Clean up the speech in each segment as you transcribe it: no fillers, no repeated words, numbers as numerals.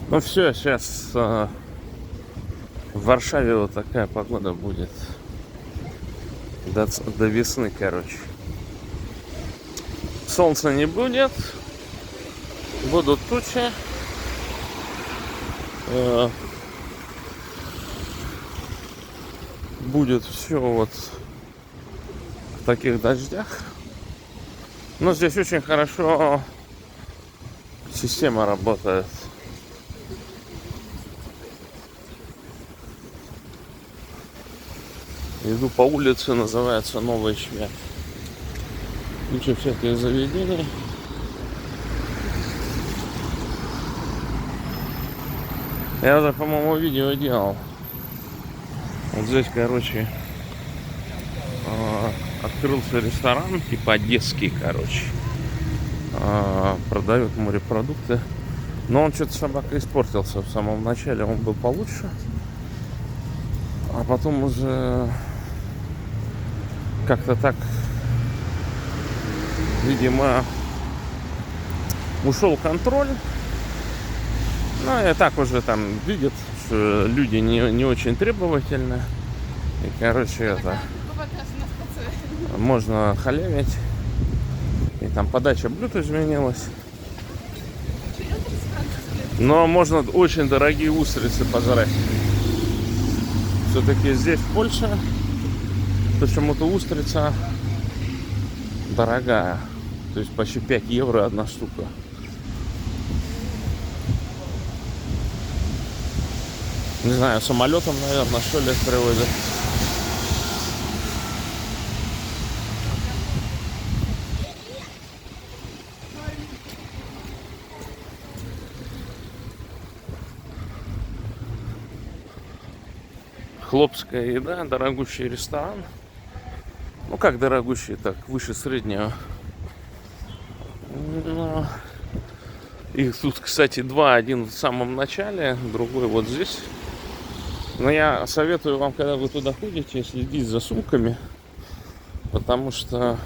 Ну все, сейчас в Варшаве вот такая погода будет. До весны, короче. Солнца не будет. Будут тучи. Будет все вот в таких дождях. Но здесь очень хорошо система работает. Иду по улице, называется Новый Швед. Куча всяких заведений. Я уже, по-моему, видео делал. Вот здесь, короче, открылся ресторан, типа одесский, короче. Продают морепродукты. Но он что-то собака испортился в самом начале. Он был получше. А потом уже как-то так, видимо, ушел контроль. Ну, и так уже там видят, что люди не очень требовательны. И, короче, это можно халявить. И там подача блюд изменилась. Но можно очень дорогие устрицы пожрать. Все-таки здесь, в Польше, почему-то устрица дорогая. То есть почти 5 евро одна штука. Не знаю, самолетом, наверное, что ли, привозят. Хлопская еда, дорогущий ресторан. Ну как дорогущий, так выше среднего. Но их тут, кстати, два. Один в самом начале, другой вот здесь. Но я советую вам, когда вы туда ходите, следить за сумками. Потому что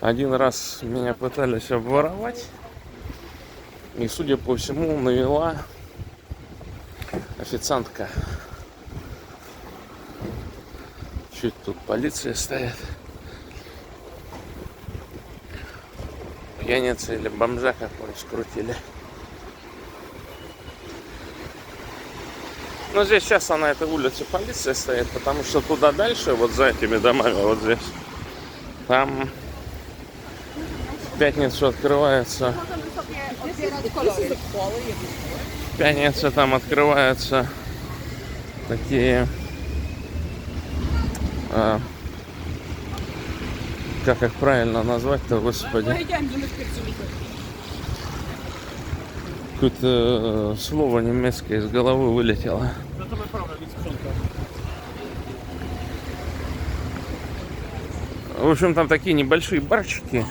один раз меня пытались обворовать. И, судя по всему, навела официантка. Чуть тут полиция стоит. Пьяница или бомжа какой скрутили. Но здесь сейчас на этой улице полиция стоит, потому что туда дальше, вот за этими домами, вот здесь, там в пятницу открывается. В пятницу там открываются такие, как их правильно назвать-то, господи. Какое-то слово немецкое из головы вылетело. В общем, там такие небольшие барчики,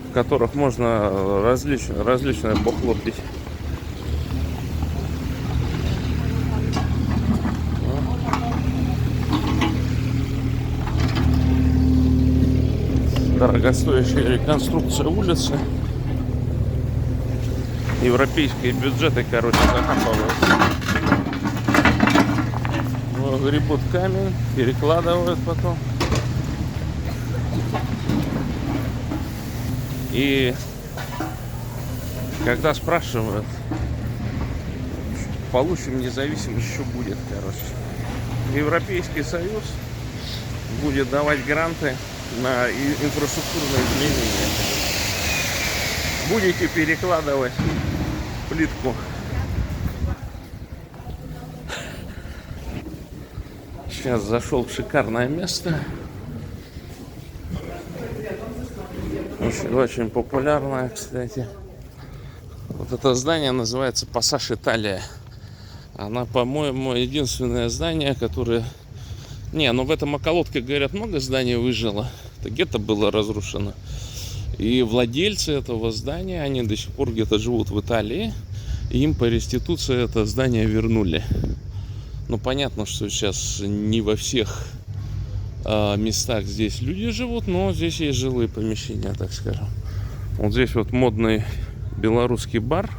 в которых можно различное бухло пить. Дорогостоящая реконструкция улицы. Европейские бюджеты, короче, закапываются. Гребут камень, перекладывают потом. И когда спрашивают, получим независимость, что будет, короче. Европейский Союз будет давать гранты на инфраструктурные изменения. Будете перекладывать плитку. Сейчас зашел в шикарное место. Очень популярное, кстати. Вот это здание называется Пассаж Италия. Она, по-моему, единственное здание, которое... Не, ну в этом околотке, говорят, много зданий выжило. Это гетто было разрушено. И владельцы этого здания, они до сих пор где-то живут в Италии. И им по реституции это здание вернули. Ну, понятно, что сейчас не во всех местах здесь люди живут, но здесь есть жилые помещения, так скажем. Вот здесь вот модный белорусский бар.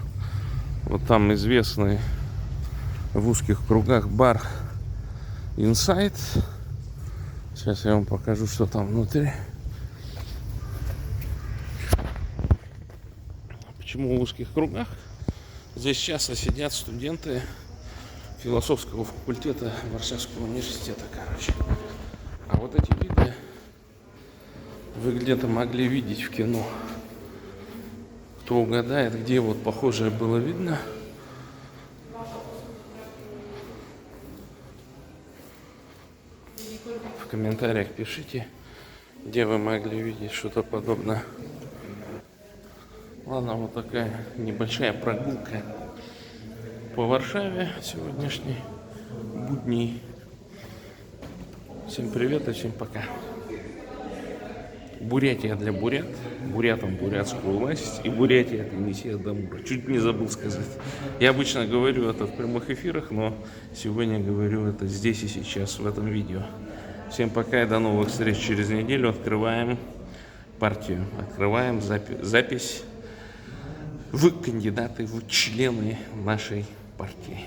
Вот там известный в узких кругах бар Inside. Сейчас я вам покажу, что там внутри. Почему в узких кругах? Здесь часто сидят студенты философского факультета Варшавского университета, короче. А вот эти виды вы где-то могли видеть в кино. Кто угадает, где вот похожее было видно? В комментариях пишите, где вы могли видеть что-то подобное. Ладно, вот такая небольшая прогулка по Варшаве сегодняшней будней. Всем привет и всем пока. Бурятия для бурят, бурятам бурятскую власть и Бурятия это Мессия Дамура. Чуть не забыл сказать. Я обычно говорю это в прямых эфирах, но сегодня говорю это здесь и сейчас, в этом видео. Всем пока и до новых встреч через неделю. Открываем партию, открываем запись в кандидаты, в члены нашей партии.